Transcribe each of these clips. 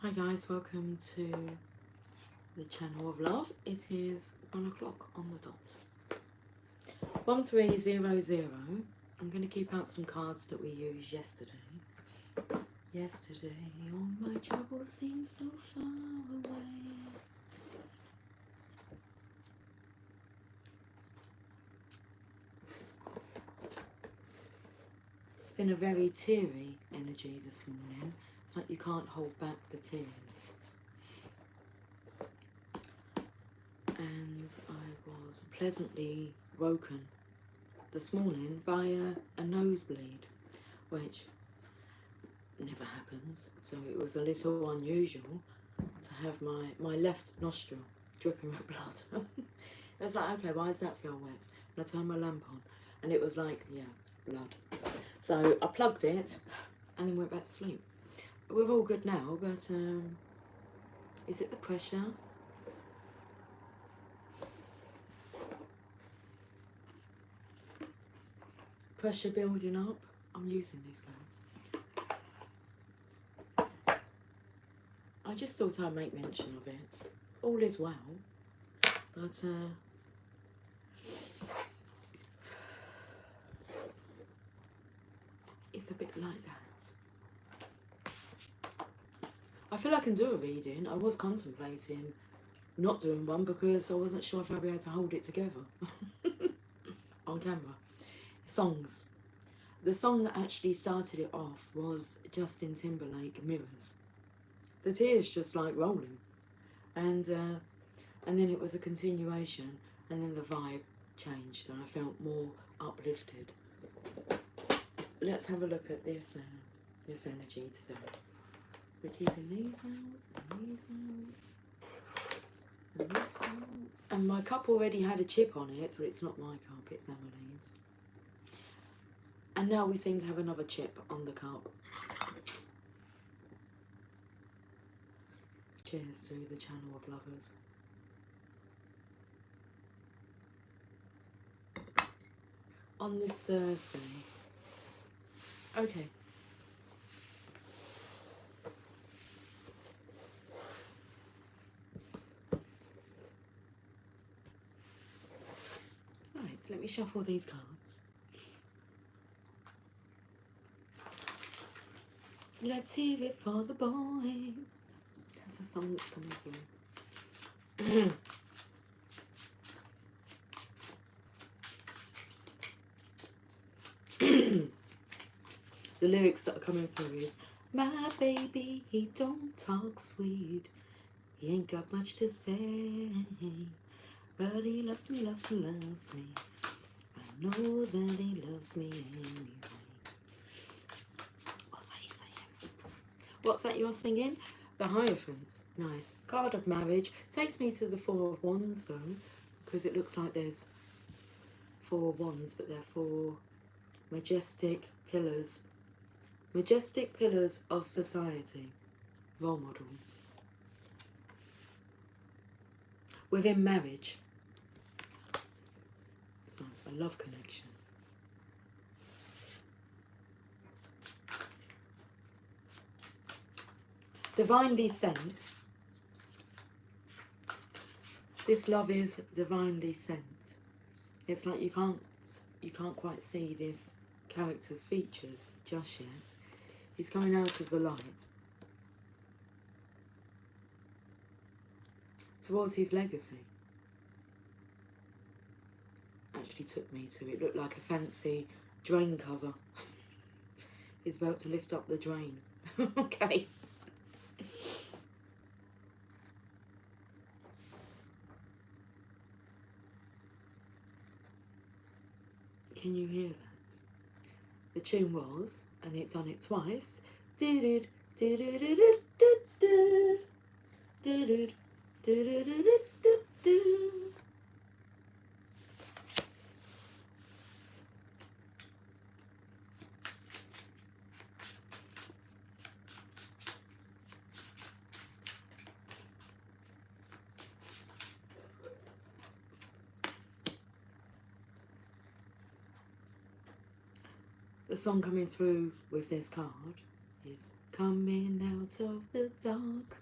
Hi guys, welcome to the channel of love. It is 1 o'clock on the dot. 1300. I'm going to keep out some cards that we used yesterday. Yesterday, all my troubles seem so far away. It's been a very teary energy this morning. It's like you can't hold back the tears. And I was pleasantly woken this morning by a nosebleed, which never happens, so it was a little unusual to have my left nostril dripping with blood. It was like, okay, why does that feel wet? And I turned my lamp on and it was like, yeah, blood. So I plugged it and then went back to sleep. We're all good now, but is it the pressure? Pressure building up? I'm using these cards. I just thought I'd make mention of it. All is well, but it's a bit like that. I feel I can do a reading. I was contemplating not doing one because I wasn't sure if I'd be able to hold it together on camera. Songs. The song that actually started it off was Justin Timberlake, Mirrors. The tears just like rolling, and then it was a continuation, and then the vibe changed and I felt more uplifted. Let's have a look at this this energy today. We're keeping these out and these out and this out. And my cup already had a chip on it, but it's not my cup, it's Emily's. And now we seem to have another chip on the cup. Cheers to the channel of lovers. On this Thursday. Okay. Right, let me shuffle these cards. Let's hear it for the boy. That's a song that's coming through. The lyrics that are coming through is, my baby, he don't talk sweet. He ain't got much to say, but he loves me, loves me, loves me. I know that he loves me anyway. What's that he's saying? What's that you're singing? The Hierophant. Nice. Card of marriage. Takes me to the Four of Wands though, because it looks like there's 4 wands, but they're 4 majestic pillars. Majestic pillars of society. Role models. Within marriage. So, a love connection. Divinely sent. This love is divinely sent. It's like you can't quite see this character's features just yet. He's coming out of the light towards his legacy. Actually took me to, it looked like a fancy drain cover. He's about to lift up the drain. Okay. Can you hear that? The tune was, and it done it twice. Did it. The song coming through with this card is Coming out of the dark,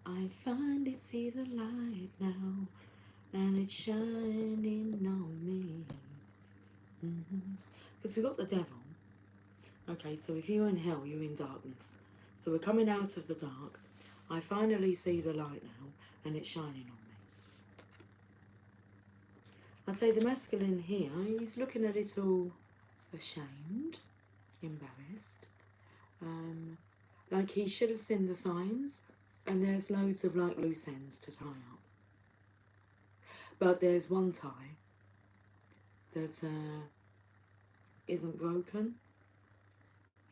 I finally see the light now, and it's shining on me. Because we got the devil. Okay, so if you're in hell, you're in darkness. So we're coming out of the dark. I finally see the light now, and it's shining on me. I'd say the masculine here, he's looking a little ashamed, embarrassed. Like he should have seen the signs, and there's loads of like loose ends to tie up. But there's one tie that isn't broken.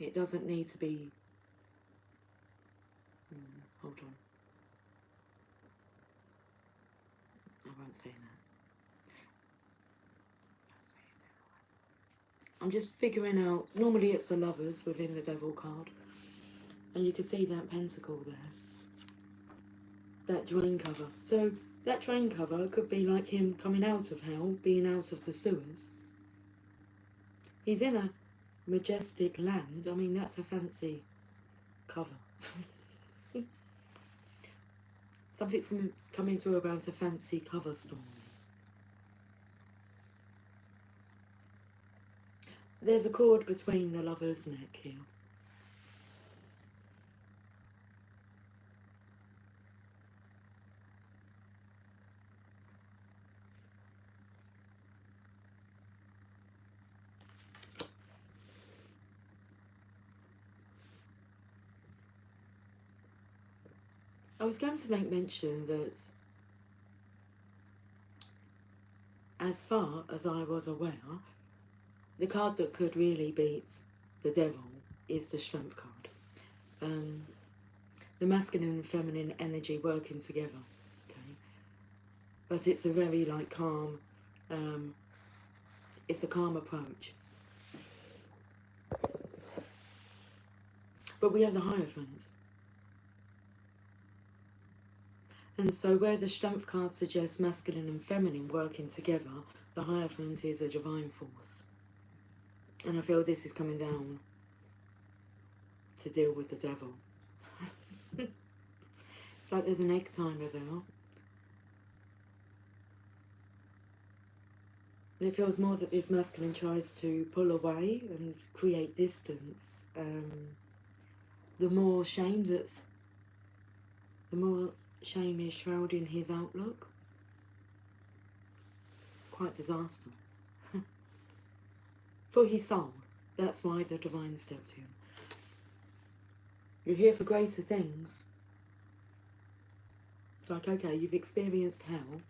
It doesn't need to be. Hold on. I won't say that. I'm just figuring out. Normally it's the Lovers within the Devil card. And you can see that pentacle there. That drain cover. So that drain cover could be like him coming out of hell, being out of the sewers. He's in a majestic land. I mean, that's a fancy cover. Something's coming through about a fancy cover story. There's a cord between the Lover's neck here. I was going to make mention that as far as I was aware, the card that could really beat the devil is the Strength card. The masculine and feminine energy working together. Okay, but it's a very like calm. It's a calm approach. But we have the Hierophant. And so where the Strength card suggests masculine and feminine working together, the Hierophant is a divine force. And I feel this is coming down to deal with the devil. It's like there's an egg timer there. And it feels more that this masculine tries to pull away and create distance. The more shame is shrouding his outlook. Quite disastrous. For his soul. That's why the divine stepped in. You're here for greater things. It's like, okay, you've experienced hell.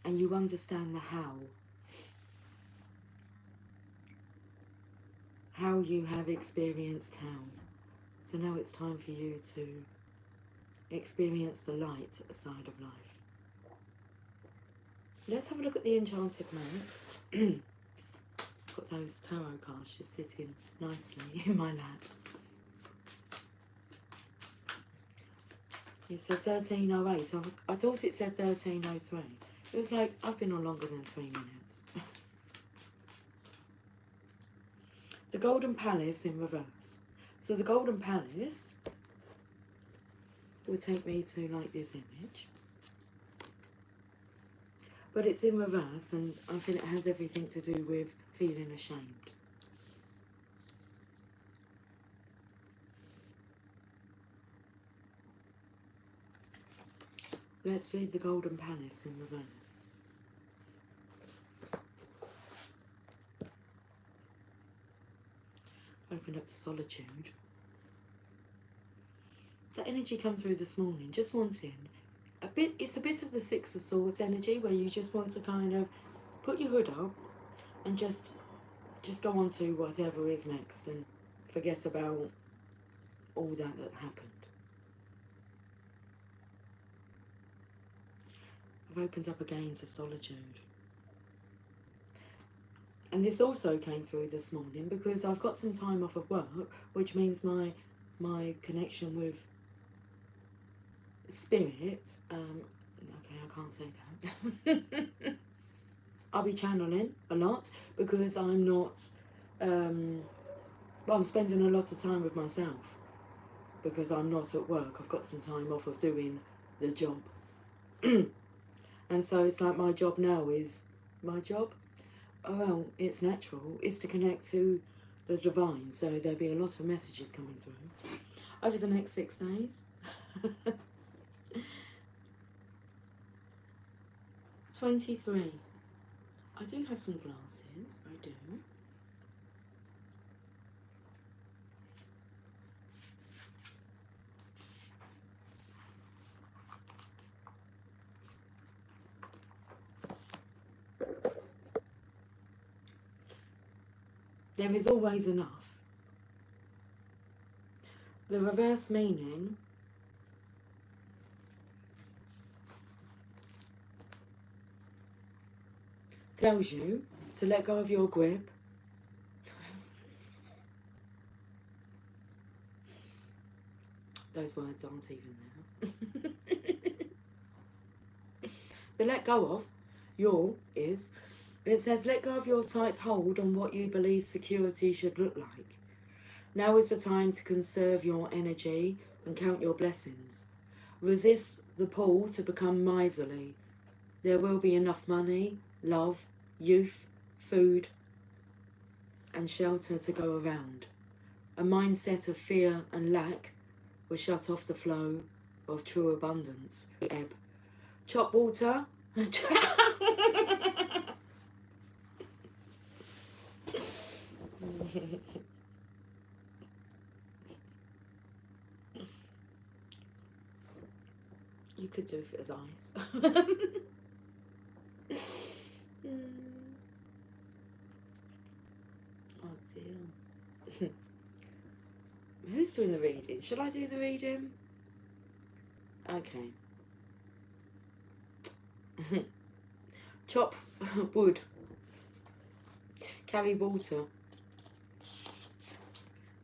And you understand the how. How you have experienced hell. So now it's time for you to experience the light side of life. Let's have a look at the Enchanted Man. Got those tarot cards just sitting nicely in my lap. It said 1308. I thought it said 1303. It was like, I've been on longer than 3 minutes. The Golden Palace in reverse. So the Golden Palace will take me to like this image. But it's in reverse, and I feel it has everything to do with feeling ashamed. Let's read the Golden Palace in reverse. Open up to Solitude. That energy come through this morning, just wanting a bit. It's a bit of the Six of Swords energy, where you just want to kind of put your hood up and just go on to whatever is next and forget about all that happened. I've opened up again to Solitude. And this also came through this morning because I've got some time off of work, which means my connection with spirit, okay, I can't say that. I'll be channeling a lot because I'm not, well, I'm spending a lot of time with myself because I'm not at work. I've got some time off of doing the job. And so it's like my job now is, my job? Oh, well, it's natural. It's to connect to the divine. So there'll be a lot of messages coming through over the next 6 days. 23. I do have some glasses. I do. There is always enough. The reverse meaning tells you to let go of your grip. Those words aren't even there. The let go of your is, it says let go of your tight hold on what you believe security should look like. Now is the time to conserve your energy and count your blessings. Resist the pull to become miserly. There will be enough money, love, youth, food, and shelter to go around. A mindset of fear and lack will shut off the flow of true abundance. Ebb. Chop water. You could do if it was ice. Oh dear. Who's doing the reading? Shall I do the reading? Okay. Chop wood. Carry water.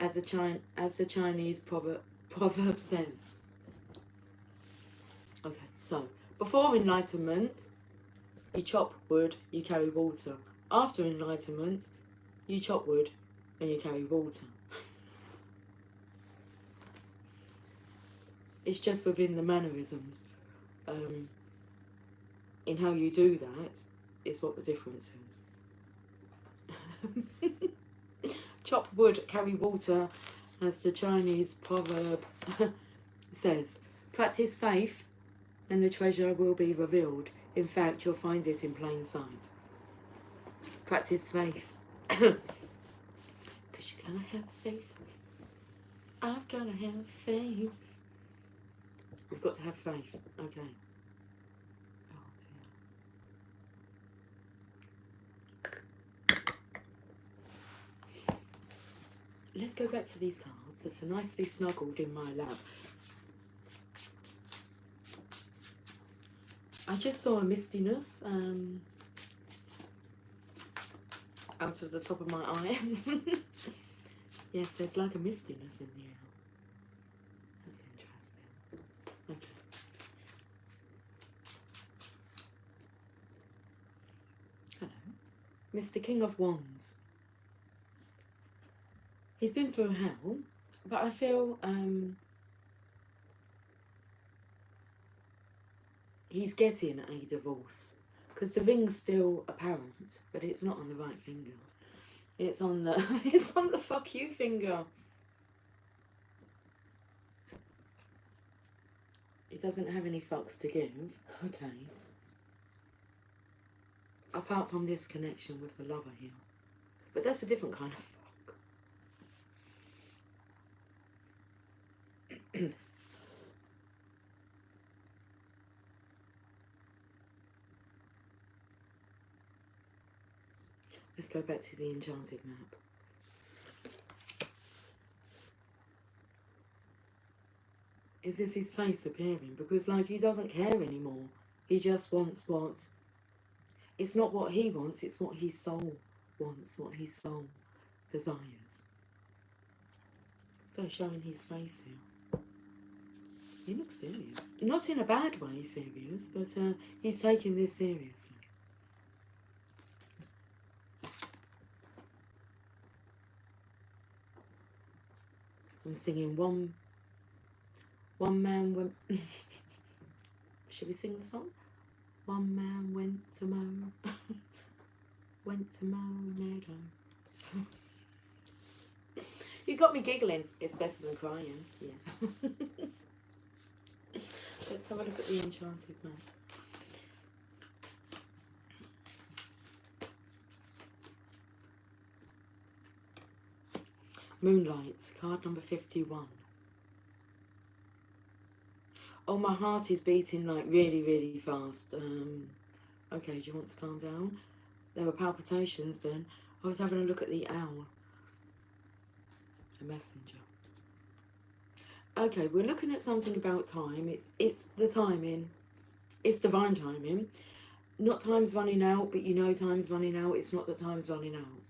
As the Chinese proverb says. Okay, so before enlightenment, you chop wood, you carry water. After enlightenment, you chop wood and you carry water. It's just within the mannerisms. In how you do that is what the difference is. Chop wood, carry water, as the Chinese proverb says. Practice faith and the treasure will be revealed. In fact, you'll find it in plain sight. Practice faith. Because you're gonna have faith. I've gotta have faith. We've got to have faith. Okay. Oh dear. Let's go back to these cards. It's nicely snuggled in my lap. I just saw a mistiness out of the top of my eye. Yes, there's like a mistiness in the air. That's interesting. Okay. Hello. Mr. King of Wands. He's been through hell, but I feel he's getting a divorce. Because the ring's still apparent, but it's not on the right finger. It's on the it's on the fuck you finger. It doesn't have any fucks to give. Okay. Apart from this connection with the lover here. But that's a different kind of fuck. Let's go back to the enchanted map. Is this his face appearing? Because, like, he doesn't care anymore. He just wants what... It's not what he wants, it's what his soul wants, what his soul desires. So, showing his face here. He looks serious. Not in a bad way serious, but he's taking this seriously. I'm singing one man went. Should we sing the song? One man went to mow a meadow. You got me giggling. It's better than crying. Yeah. Let's have a look at the enchanted map. Moonlight, card number 51. Oh, my heart is beating like really, really fast. Okay, do you want to calm down? There were palpitations then. I was having a look at the owl. A messenger. Okay, we're looking at something about time. It's the timing. It's divine timing. Not time's running out, but you know time's running out. It's not that time's running out.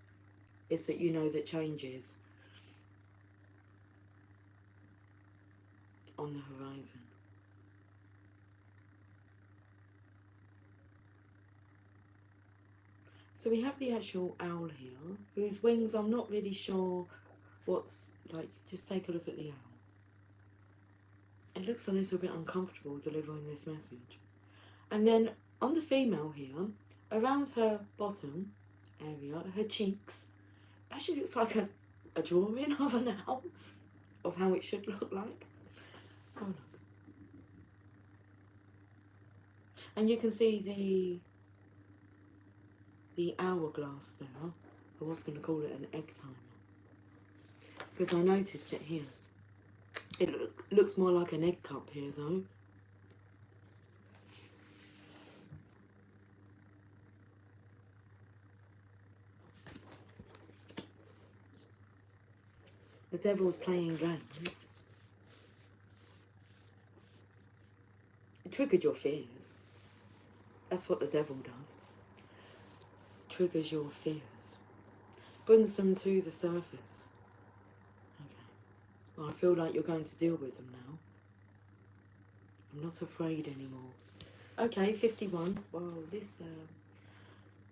It's that you know that change is on the horizon. So we have the actual owl here, whose wings I'm not really sure what's like. Just take a look at the owl. It looks a little bit uncomfortable delivering this message. And then on the female here, around her bottom area, her cheeks, actually looks like a drawing of an owl, of how it should look like. Oh, look. And you can see the hourglass there. I was going to call it an egg timer, because I noticed it here. It looks more like an egg cup here though. The devil's playing games. It triggered your fears. That's what the devil does. Triggers your fears. Brings them to the surface. Okay. Well, I feel like you're going to deal with them now. I'm not afraid anymore. Okay, 51. Well, this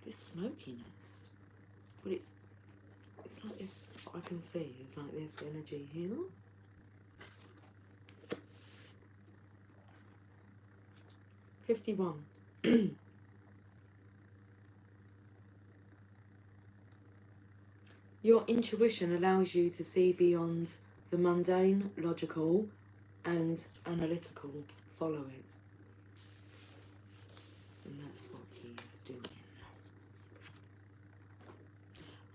smokiness. But it's like this, what I can see is like this energy here. $51. Your intuition allows you to see beyond the mundane, logical, and analytical. Follow it. And that's what he is doing.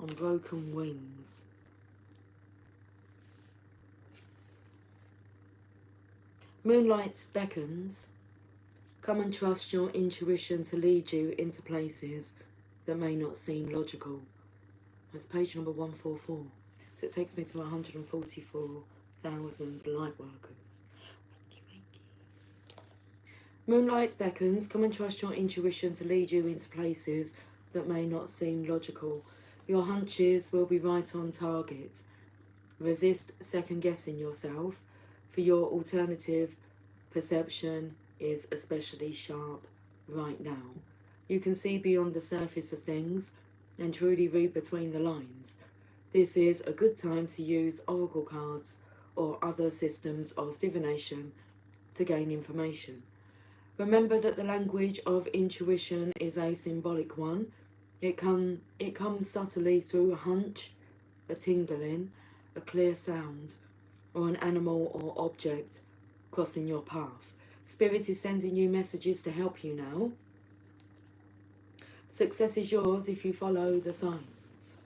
On broken wings. Moonlight beckons. Come and trust your intuition to lead you into places that may not seem logical. That's page number 144. So it takes me to 144,000 light workers. Moonlight beckons. Come and trust your intuition to lead you into places that may not seem logical. Your hunches will be right on target. Resist second-guessing yourself, for your alternative perception is especially sharp right now. You can see beyond the surface of things and truly read between the lines. This is a good time to use oracle cards or other systems of divination to gain information. Remember that the language of intuition is a symbolic one. It comes subtly through a hunch, a tingling, a clear sound, or an animal or object crossing your path. Spirit is sending you messages to help you now. Success is yours if you follow the signs.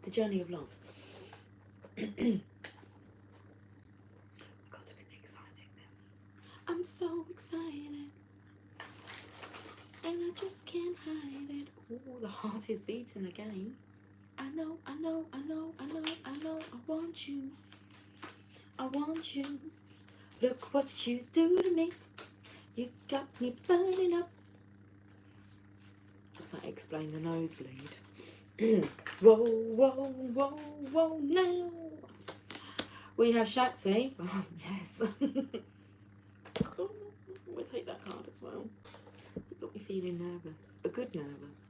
The journey of love. I got a bit excited then. I'm so excited, and I just can't hide it. Oh, the heart is beating again. I know, I know, I know, I know, I know, I want you. I want you. Look what you do to me. You got me burning up. Does that explain the nosebleed? Whoa, whoa, whoa, whoa, now. We have Shakti. Oh, yes. We'll take that card as well. You got me feeling nervous. A good nervous.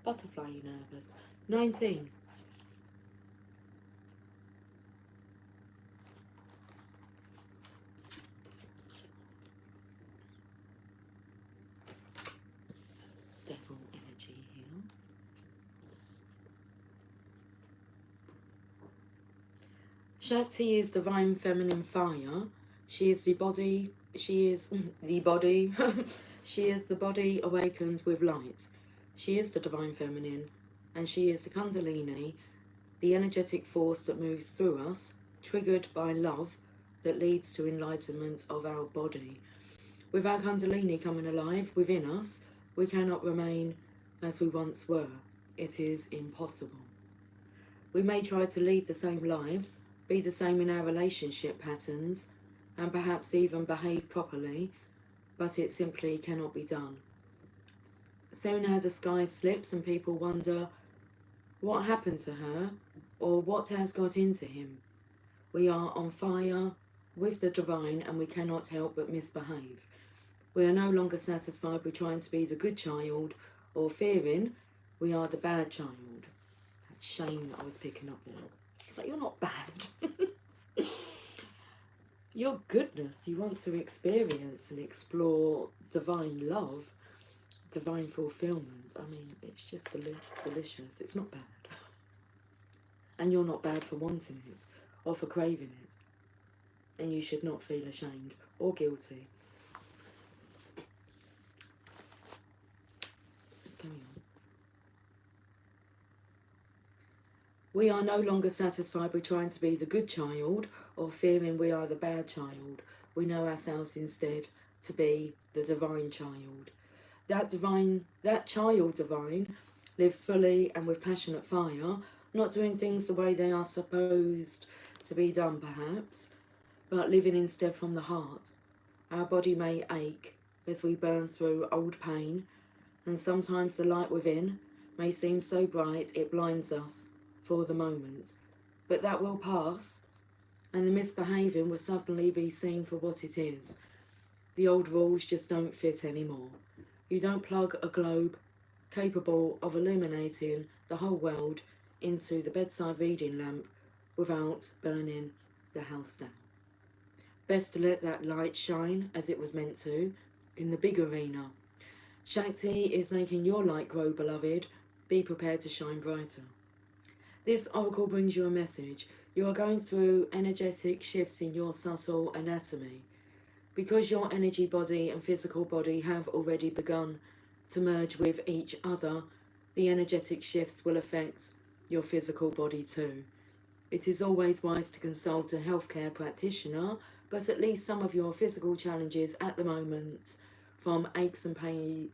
Butterfly nervous. 19. Devil energy here. Shakti is divine feminine fire. She is the body. She is the body. She is the body awakened with light. She is the divine feminine, and she is the Kundalini, the energetic force that moves through us, triggered by love, that leads to enlightenment of our body. With our Kundalini coming alive within us, we cannot remain as we once were. It is impossible. We may try to lead the same lives, be the same in our relationship patterns, and perhaps even behave properly, but it simply cannot be done. Soon our disguise slips and people wonder what happened to her or what has got into him. We are on fire with the divine and we cannot help but misbehave. We are no longer satisfied with trying to be the good child or fearing we are the bad child. That shame that I was picking up there. It's like, you're not bad. Your goodness, you want to experience and explore divine love, divine fulfillment. I mean, it's just delicious. It's not bad. And you're not bad for wanting it or for craving it. And you should not feel ashamed or guilty. Let's carry on. We are no longer satisfied with trying to be the good child or fearing we are the bad child. We know ourselves instead to be the divine child. That child divine lives fully and with passionate fire, not doing things the way they are supposed to be done perhaps, but living instead from the heart. Our body may ache as we burn through old pain, and sometimes the light within may seem so bright it blinds us for the moment, but that will pass, and the misbehaving will suddenly be seen for what it is. The old rules just don't fit anymore. You don't plug a globe capable of illuminating the whole world into the bedside reading lamp without burning the house down. Best to let that light shine as it was meant to in the big arena. Shakti is making your light grow, beloved. Be prepared to shine brighter. This oracle brings you a message. You are going through energetic shifts in your subtle anatomy. Because your energy body and physical body have already begun to merge with each other, the energetic shifts will affect your physical body too. It is always wise to consult a healthcare practitioner, but at least some of your physical challenges at the moment, from aches and pains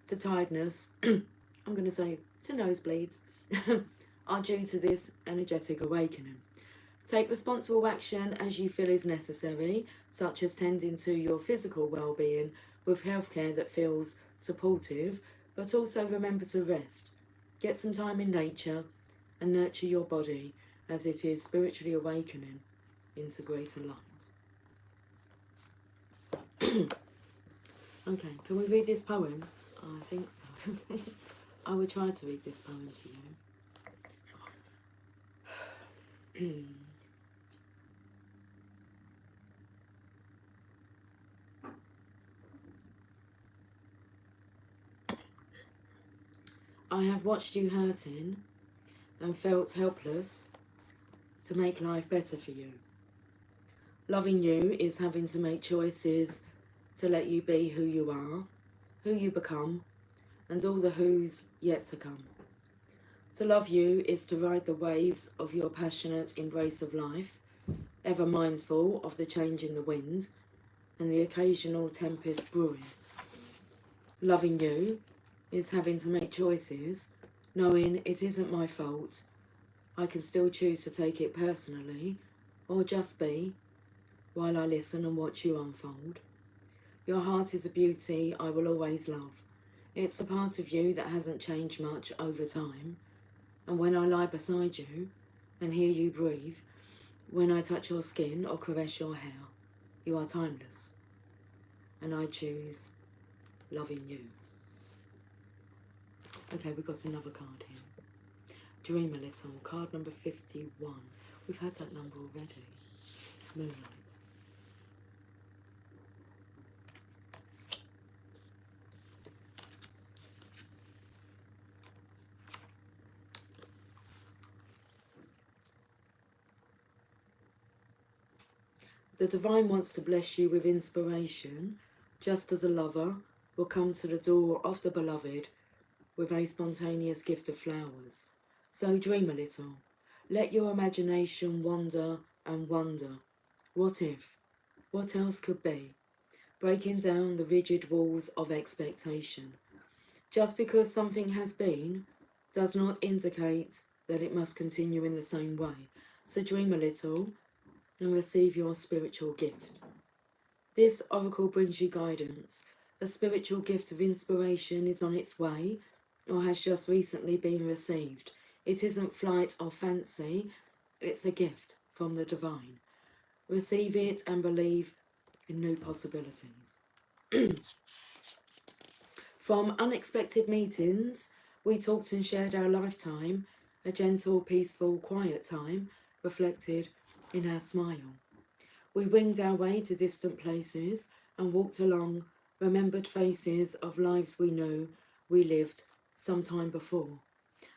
to tiredness, I'm going to say to nosebleeds, are due to this energetic awakening. Take responsible action as you feel is necessary, such as tending to your physical well-being with healthcare that feels supportive, but also remember to rest. Get some time in nature and nurture your body as it is spiritually awakening into greater light. Okay, can we read this poem? I think so. I will try to read this poem to you. I have watched you hurting and felt helpless to make life better for you. Loving you is having to make choices to let you be who you are, who you become, and all the who's yet to come. To love you is to ride the waves of your passionate embrace of life, ever mindful of the change in the wind and the occasional tempest brewing. Loving you is having to make choices, knowing it isn't my fault. I can still choose to take it personally, or just be, while I listen and watch you unfold. Your heart is a beauty I will always love. It's the part of you that hasn't changed much over time. And when I lie beside you and hear you breathe, when I touch your skin or caress your hair, you are timeless. and I choose loving you. Okay, we've got another card here. Dream a little, card number 51. We've had that number already. Moonlight. The divine wants to bless you with inspiration, just as a lover will come to the door of the beloved with a spontaneous gift of flowers. So dream a little. Let your imagination wander and wonder. What if? What else could be? Breaking down the rigid walls of expectation. Just because something has been does not indicate that it must continue in the same way. So dream a little and receive your spiritual gift. This oracle brings you guidance. A spiritual gift of inspiration is on its way or has just recently been received. It isn't flight or fancy, it's a gift from the divine. Receive it and believe in new possibilities. From unexpected meetings, we talked and shared our lifetime, a gentle, peaceful, quiet time, reflected in our smile. We winged our way to distant places and walked along remembered faces of lives we knew we lived some time before.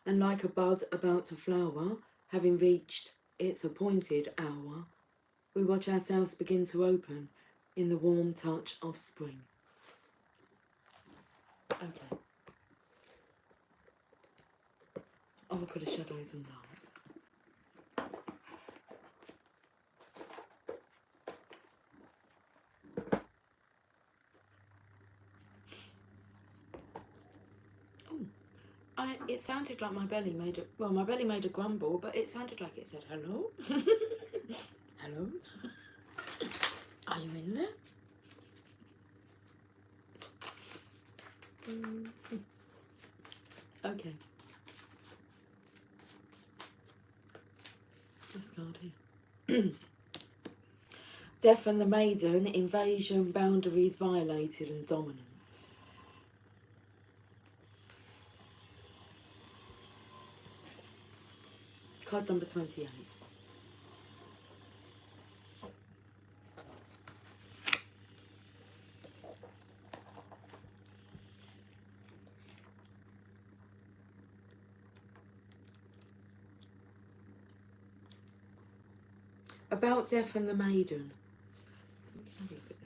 And like a bud about to flower, having reached its appointed hour, we watch ourselves begin to open in the warm touch of spring. Okay. Oracle of Shadows and Light. It sounded like my belly made a, well, my belly made a grumble, but it sounded like it said hello. Hello? Are you in there? Okay. This card here. Death and the Maiden, invasion, boundaries violated and dominance. Card number 28. About Death and the Maiden. Let's have a look at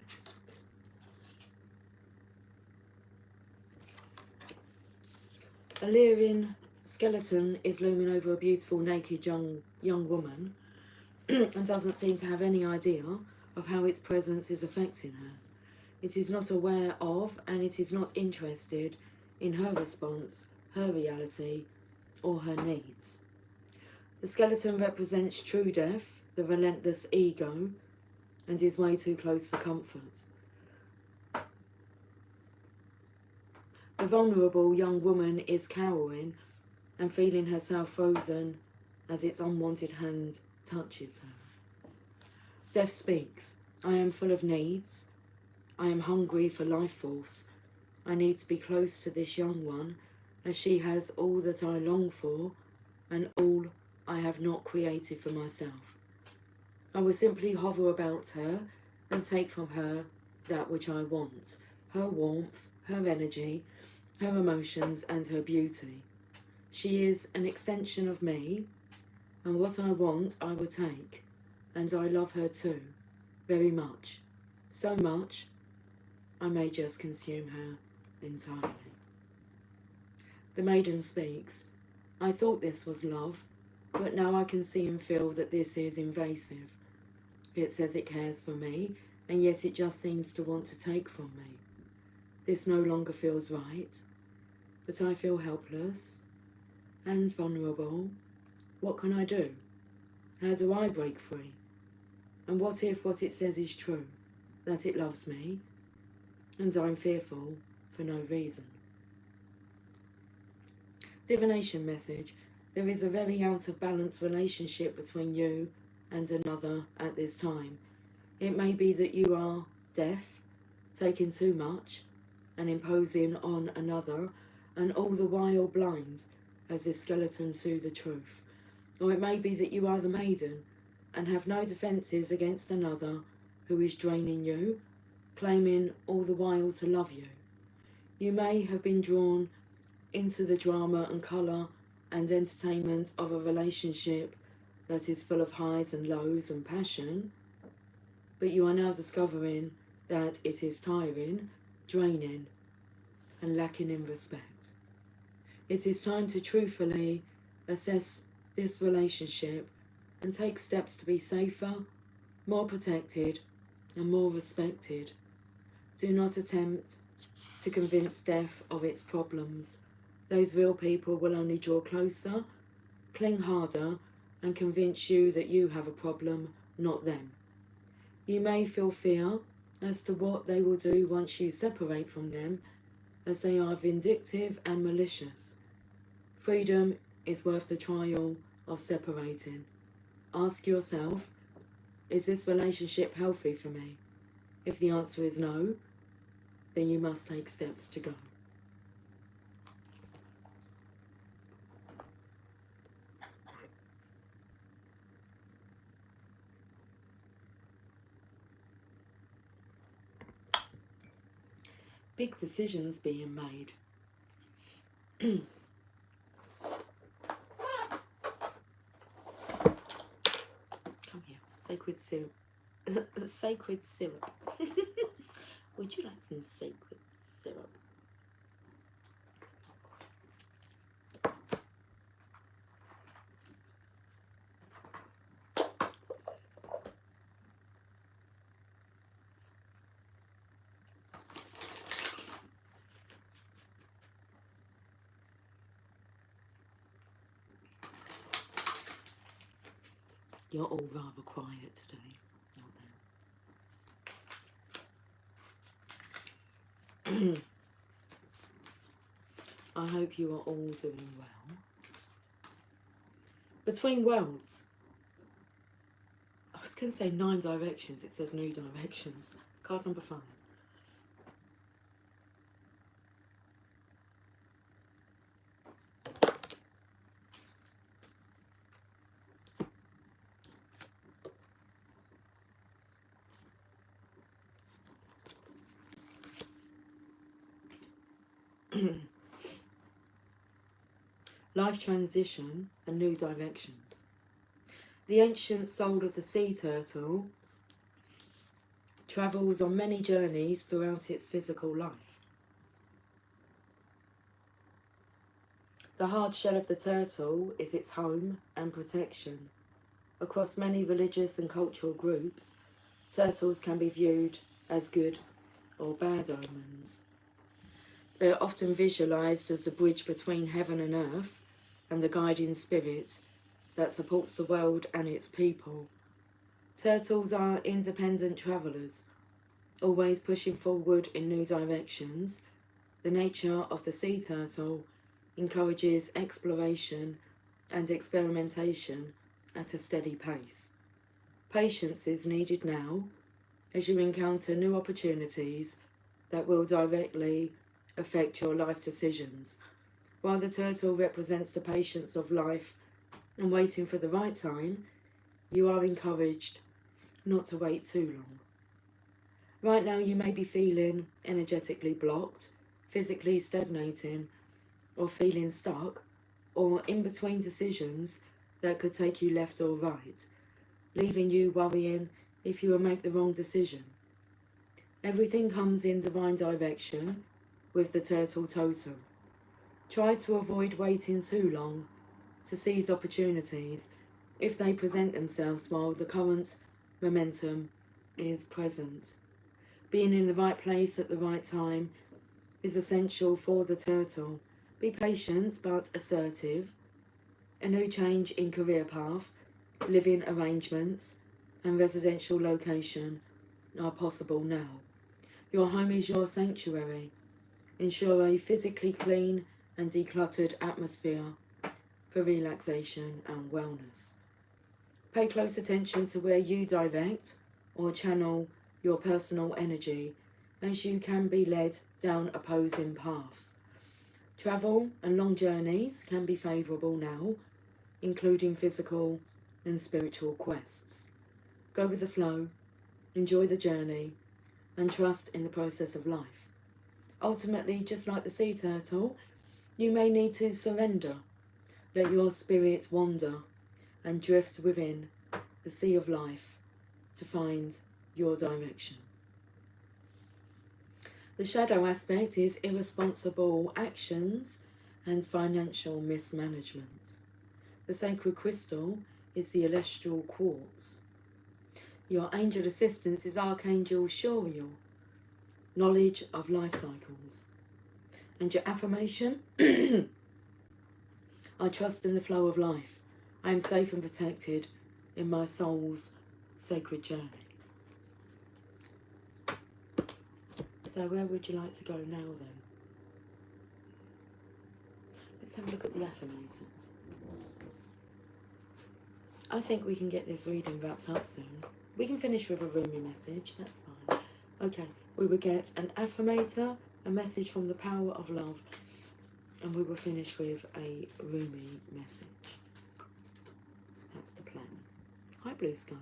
this. A leering skeleton is looming over a beautiful naked young woman and doesn't seem to have any idea of how its presence is affecting her. It is not aware of and it is not interested in her response, her reality, or her needs. The skeleton represents true death, the relentless ego, and is way too close for comfort. The vulnerable young woman is cowering and feeling herself frozen as its unwanted hand touches her. Death speaks. I am full of needs. I am hungry for life force. I need to be close to this young one, as she has all that I long for and all I have not created for myself. I will simply hover about her and take from her that which I want, her warmth, her energy, her emotions and her beauty. She is an extension of me, and what I want I will take, and I love her too, very much, so much I may just consume her entirely. The maiden speaks. I thought this was love, but now I can see and feel that this is invasive. It says it cares for me, and yet it just seems to want to take from me. This no longer feels right, but I feel helpless and vulnerable. What can I do? How do I break free? And what if what it says is true, that it loves me, and I'm fearful for no reason? Divination message. There is a very out of balance relationship between you and another at this time. It may be that you are deaf taking too much and imposing on another, and all the while blind as a skeleton to the truth. Or it may be that you are the maiden and have no defences against another who is draining you, claiming all the while to love you. You may have been drawn into the drama and colour and entertainment of a relationship that is full of highs and lows and passion, but you are now discovering that it is tiring, draining, and lacking in respect. It is time to truthfully assess this relationship and take steps to be safer, more protected, and more respected. Do not attempt to convince death of its problems. Those real people will only draw closer, cling harder, and convince you that you have a problem, not them. You may feel fear as to what they will do once you separate from them, as they are vindictive and malicious. Freedom is worth the trial of separating. Ask yourself, is this relationship healthy for me? If the answer is no, then you must take steps to go. Big decisions being made. Come here, sacred syrup. Sacred syrup. Would you like some sacred syrup? You're all rather quiet today, aren't they? I hope you are all doing well. Between worlds. I was going to say 9 directions. It says new directions. Card number 5. Life transition and new directions. The ancient soul of the sea turtle travels on many journeys throughout its physical life. The hard shell of the turtle is its home and protection. Across many religious and cultural groups, turtles can be viewed as good or bad omens. They are often visualised as the bridge between heaven and earth and the guiding spirit that supports the world and its people. Turtles are independent travellers, always pushing forward in new directions. The nature of the sea turtle encourages exploration and experimentation at a steady pace. Patience is needed now as you encounter new opportunities that will directly affect your life decisions. While the turtle represents the patience of life and waiting for the right time, you are encouraged not to wait too long. Right now you may be feeling energetically blocked, physically stagnating, or feeling stuck, or in between decisions that could take you left or right, leaving you worrying if you will make the wrong decision. Everything comes in divine direction with the turtle totem. Try to avoid waiting too long to seize opportunities if they present themselves while the current momentum is present. Being in the right place at the right time is essential for the turtle. Be patient but assertive. A new change in career path, living arrangements, and residential location are possible now. Your home is your sanctuary. Ensure a physically clean and decluttered atmosphere for relaxation and wellness. Pay close attention to where you direct or channel your personal energy, as you can be led down opposing paths. Travel and long journeys can be favourable now, including physical and spiritual quests. Go with the flow, enjoy the journey, and trust in the process of life. Ultimately, just like the sea turtle, you may need to surrender. Let your spirit wander and drift within the sea of life to find your direction. The shadow aspect is irresponsible actions and financial mismanagement. The sacred crystal is the celestial quartz. Your angel assistance is Archangel Shuriel, knowledge of life cycles. And your affirmation, I trust in the flow of life. I am safe and protected in my soul's sacred journey. So where would you like to go now then? Let's have a look at the affirmations. I think we can get this reading wrapped up soon. We can finish with a Rumi message, that's fine. Okay, we will get an affirmator, a message from the power of love, and we will finish with a Rumi message. That's the plan. Hi, blue sky.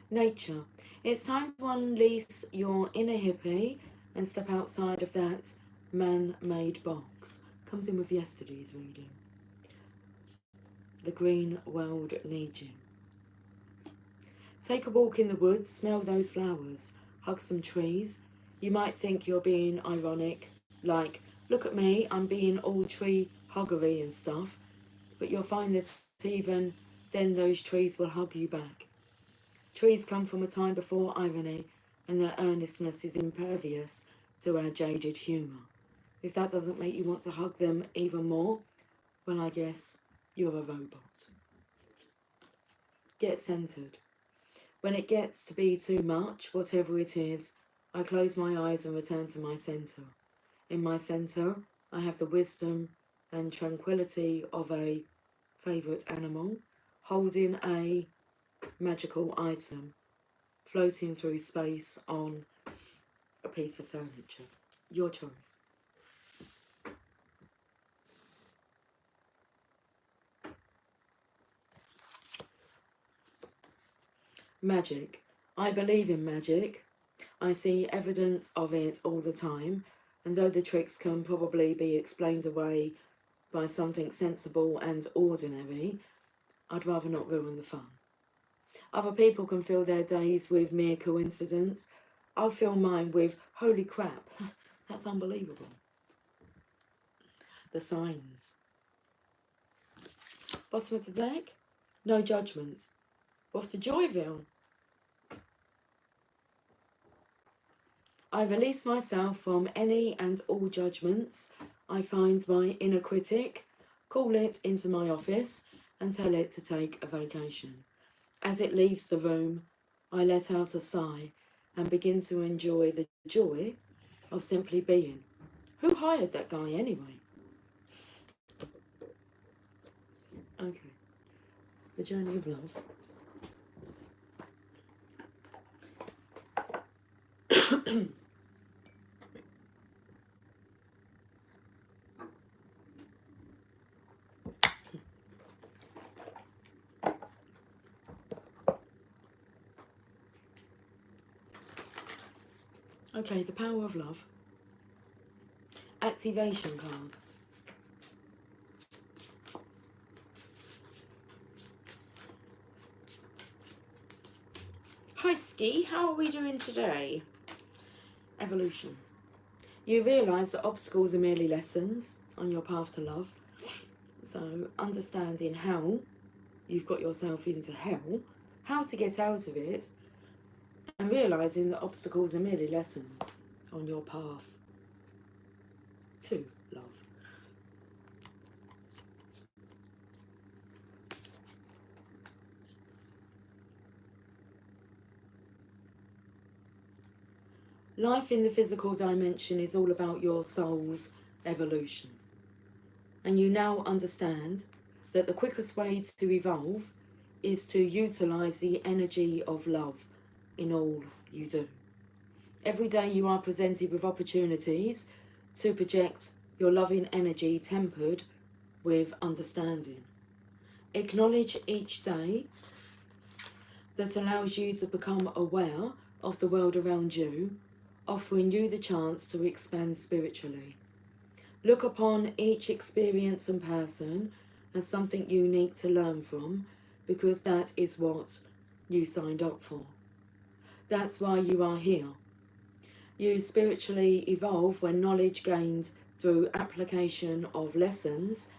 Nature. It's time to unleash your inner hippie and step outside of that man-made box. Comes in with yesterday's reading. The green world needs you. Take a walk in the woods, smell those flowers, hug some trees. You might think you're being ironic, like, look at me, I'm being all tree huggery and stuff. But you'll find this even then those trees will hug you back. Trees come from a time before irony, and their earnestness is impervious to our jaded humour. If that doesn't make you want to hug them even more, well, I guess you're a robot. Get centred. When it gets to be too much, whatever it is, I close my eyes and return to my centre. In my centre, I have the wisdom and tranquility of a favourite animal, holding a magical item, floating through space on a piece of furniture. Your choice. Magic. I believe in magic. I see evidence of it all the time, and though the tricks can probably be explained away by something sensible and ordinary, I'd rather not ruin the fun. Other people can fill their days with mere coincidence. I'll fill mine with, holy crap, that's unbelievable. The signs. Bottom of the deck, no judgment. Off to Joyville. I release myself from any and all judgments. I find my inner critic, call it into my office, and tell it to take a vacation. As it leaves the room, I let out a sigh and begin to enjoy the joy of simply being. Who hired that guy anyway? Okay. The journey of love. Okay, the power of love. Activation cards. Hi Ski, how are we doing today? Evolution. You realise that obstacles are merely lessons on your path to love. So understanding how you've got yourself into hell, how to get out of it, and realising that obstacles are merely lessons on your path to love. Life in the physical dimension is all about your soul's evolution. And you now understand that the quickest way to evolve is to utilise the energy of love in all you do. Every day you are presented with opportunities to project your loving energy tempered with understanding. Acknowledge each day that allows you to become aware of the world around you, offering you the chance to expand spiritually. Look upon each experience and person as something unique to learn from, because that is what you signed up for. That's why you are here. You spiritually evolve when knowledge gained through application of lessons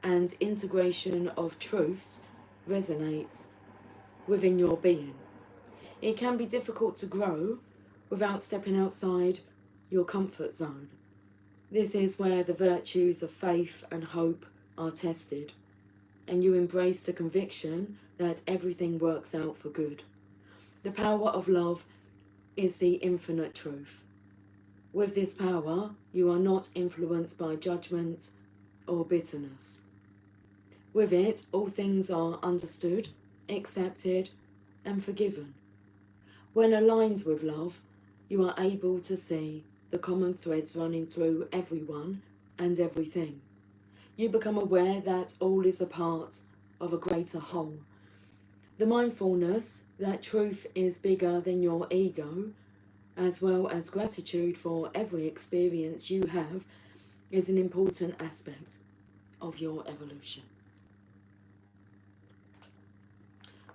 and integration of truths resonates within your being. It can be difficult to grow without stepping outside your comfort zone. This is where the virtues of faith and hope are tested, and you embrace the conviction that everything works out for good. The power of love is the infinite truth. With this power, you are not influenced by judgment or bitterness. With it, all things are understood, accepted, and forgiven. When aligned with love, you are able to see the common threads running through everyone and everything. You become aware that all is a part of a greater whole. The mindfulness that truth is bigger than your ego, as well as gratitude for every experience you have, is an important aspect of your evolution.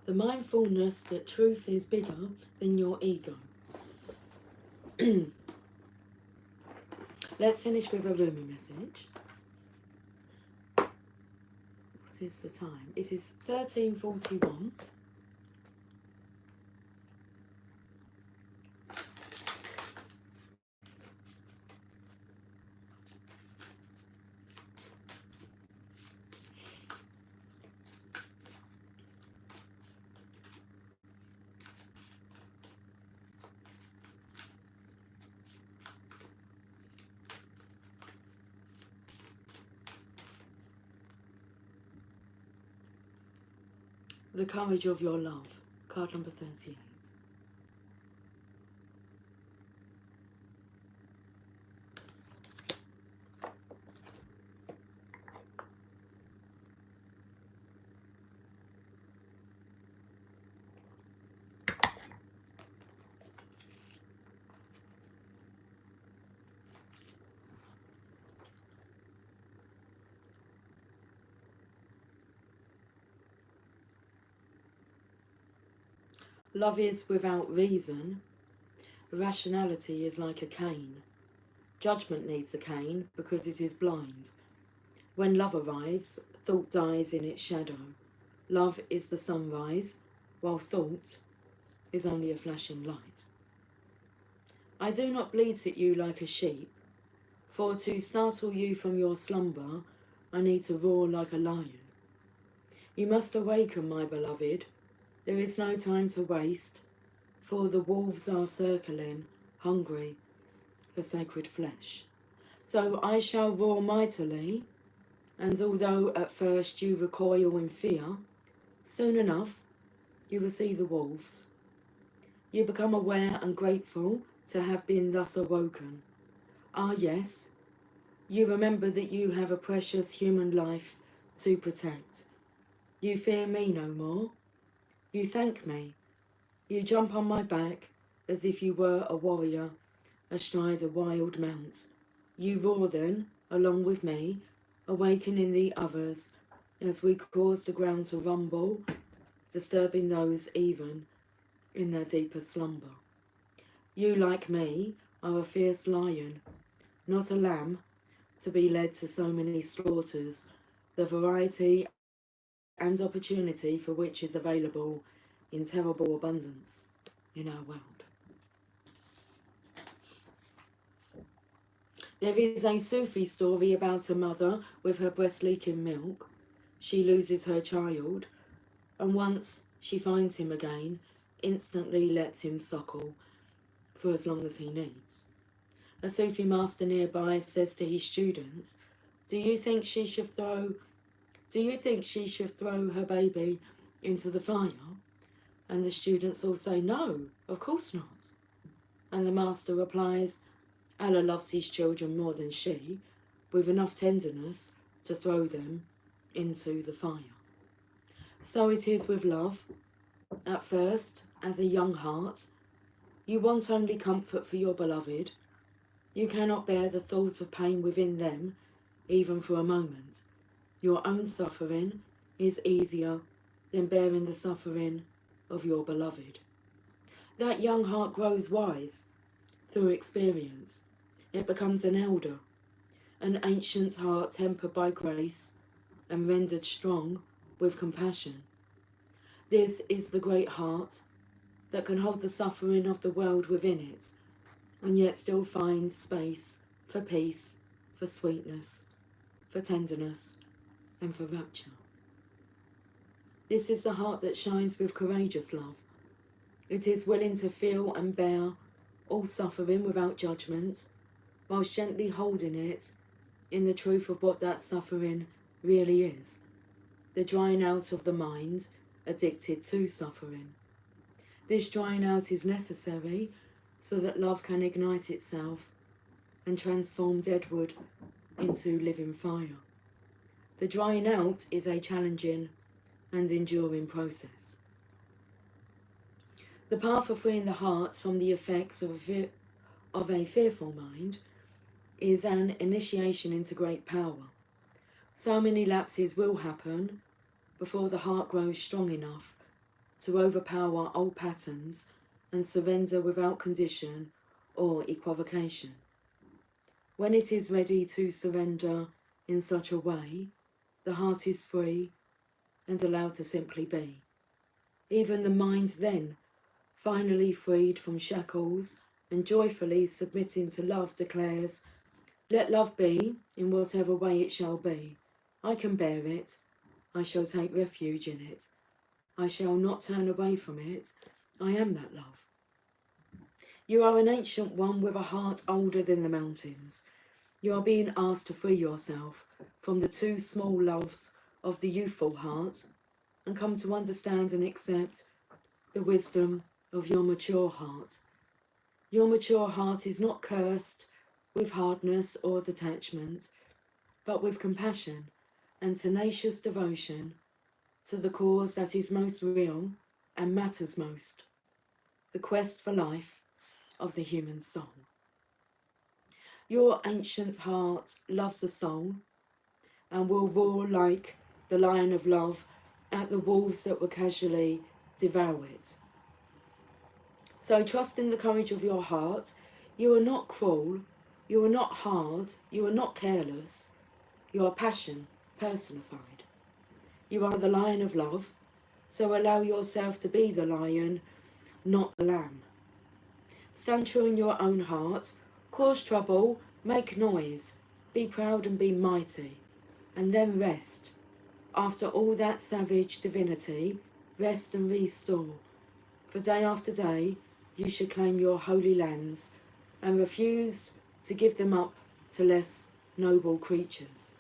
The mindfulness that truth is bigger than your ego. Let's finish with a Rumi message. What is the time? It is 13:41. The courage of your love. Card number 38. Love is without reason. Rationality is like a cane. Judgment needs a cane because it is blind. When love arrives, thought dies in its shadow. Love is the sunrise, while thought is only a flashing light. I do not bleat at you like a sheep, for to startle you from your slumber, I need to roar like a lion. You must awaken, my beloved. There is no time to waste, for the wolves are circling, hungry for sacred flesh. So I shall roar mightily, and although at first you recoil in fear, soon enough you will see the wolves. You become aware and grateful to have been thus awoken. Ah yes, you remember that you have a precious human life to protect. You fear me no more. You thank me. You jump on my back as if you were a warrior astride a wild mount. You roar then, along with me, awakening the others as we cause the ground to rumble, disturbing those even in their deepest slumber. You, like me, are a fierce lion, not a lamb to be led to so many slaughters, the variety and opportunity for which is available in terrible abundance in our world. There is a Sufi story about a mother with her breast leaking milk. She loses her child, and once she finds him again, instantly lets him suckle for as long as he needs. A Sufi master nearby says to his students, Do you think she should throw her baby into the fire? And the students all say, No, of course not. And the master replies, Allah loves his children more than she, with enough tenderness to throw them into the fire. So it is with love. At first, as a young heart, you want only comfort for your beloved. You cannot bear the thought of pain within them, even for a moment. Your own suffering is easier than bearing the suffering of your beloved. That young heart grows wise through experience. It becomes an elder, an ancient heart tempered by grace and rendered strong with compassion. This is the great heart that can hold the suffering of the world within it, and yet still finds space for peace, for sweetness, for tenderness, and for rapture. This is the heart that shines with courageous love. It is willing to feel and bear all suffering without judgment, whilst gently holding it in the truth of what that suffering really is, the drying out of the mind addicted to suffering. This drying out is necessary so that love can ignite itself and transform dead wood into living fire. The drying out is a challenging and enduring process. The path of freeing the heart from the effects of a fearful mind is an initiation into great power. So many lapses will happen before the heart grows strong enough to overpower old patterns and surrender without condition or equivocation. When it is ready to surrender in such a way, the heart is free and allowed to simply be. Even the mind then, finally freed from shackles and joyfully submitting to love, declares, "Let love be in whatever way it shall be. I can bear it. I shall take refuge in it. I shall not turn away from it. I am that love." You are an ancient one with a heart older than the mountains. You are being asked to free yourself from the too small loves of the youthful heart and come to understand and accept the wisdom of your mature heart. Your mature heart is not cursed with hardness or detachment, but with compassion and tenacious devotion to the cause that is most real and matters most, the quest for life of the human soul. Your ancient heart loves the soul and will roar like the lion of love at the wolves that will casually devour it. So trust in the courage of your heart. You are not cruel, you are not hard, you are not careless. You are passion personified. You are the lion of love, so allow yourself to be the lion, not the lamb. Stand true in your own heart, cause trouble, make noise, be proud and be mighty, and then rest. After all that savage divinity, rest and restore. For day after day, you should claim your holy lands and refuse to give them up to less noble creatures.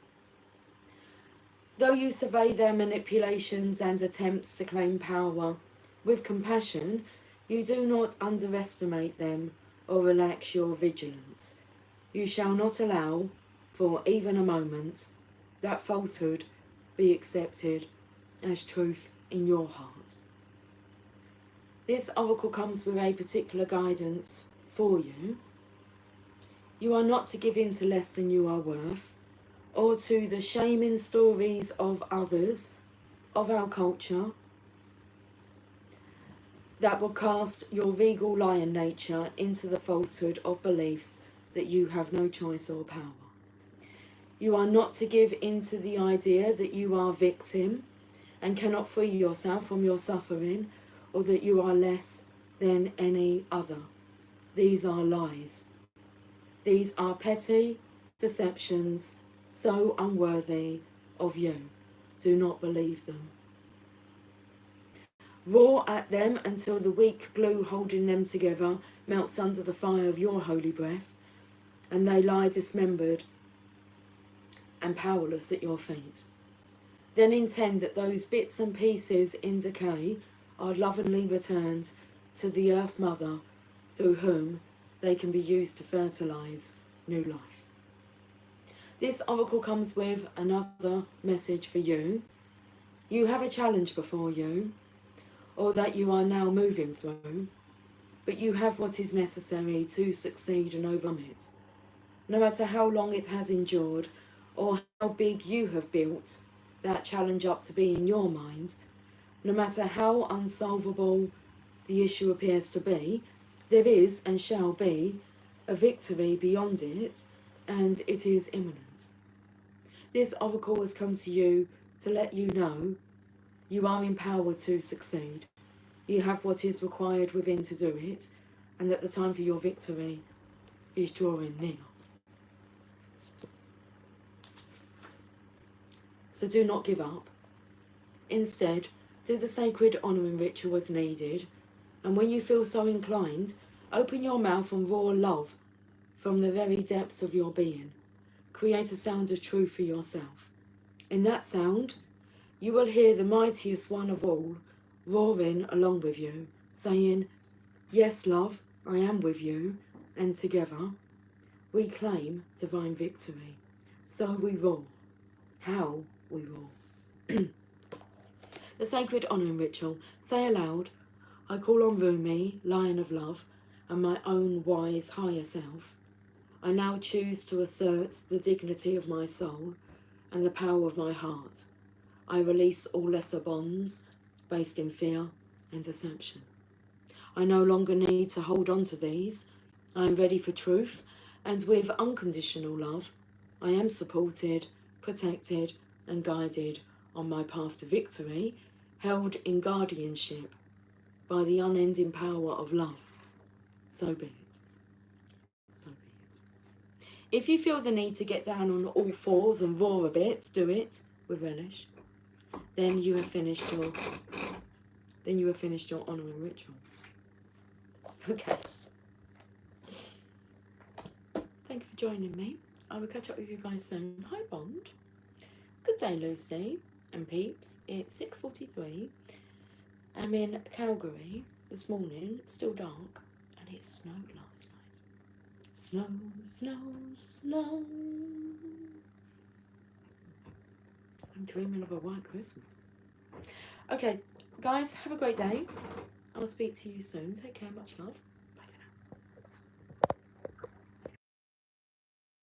Though you survey their manipulations and attempts to claim power with compassion, you do not underestimate them or relax your vigilance. You shall not allow, for even a moment, that falsehood be accepted as truth in your heart. This oracle comes with a particular guidance for you. You are not to give in to less than you are worth, or to the shaming stories of others, of our culture, that will cast your regal lion nature into the falsehood of beliefs that you have no choice or power. You are not to give in to the idea that you are victim and cannot free yourself from your suffering, or that you are less than any other. These are lies. These are petty deceptions, so unworthy of you. Do not believe them. Roar at them until the weak glue holding them together melts under the fire of your holy breath, and they lie dismembered and powerless at your feet. Then intend that those bits and pieces in decay are lovingly returned to the Earth Mother, through whom they can be used to fertilise new life. This oracle comes with another message for you. You have a challenge before you, or that you are now moving through, but you have what is necessary to succeed and overcome it. No matter how long it has endured, or how big you have built that challenge up to be in your mind, no matter how unsolvable the issue appears to be, there is and shall be a victory beyond it, and it is imminent. This oracle has come to you to let you know you are empowered to succeed. You have what is required within to do it, and that the time for your victory is drawing near. So do not give up. Instead, do the sacred honouring ritual as needed, and when you feel so inclined, open your mouth and roar love from the very depths of your being. Create a sound of truth for yourself. In that sound, you will hear the mightiest one of all roaring along with you, saying, "Yes, love, I am with you," and together we claim divine victory. So we roar. How we roar. The sacred honouring ritual. Say aloud, "I call on Rumi, Lion of Love, and my own wise higher self. I now choose to assert the dignity of my soul and the power of my heart. I release all lesser bonds based in fear and deception. I no longer need to hold on to these. I am ready for truth, and with unconditional love, I am supported, protected, and guided on my path to victory, held in guardianship by the unending power of love. So be it. So be it." If you feel the need to get down on all fours and roar a bit, do it with relish. Then you have finished your honouring ritual. Okay. Thank you for joining me. I will catch up with you guys soon. Hi, Bond. Good day, Lucy and peeps. It's 6:43. I'm in Calgary this morning. It's still dark, and it snowed last night. Snow, snow, snow. I'm dreaming of a white Christmas. Okay, guys, have a great day. I'll speak to you soon. Take care. Much love.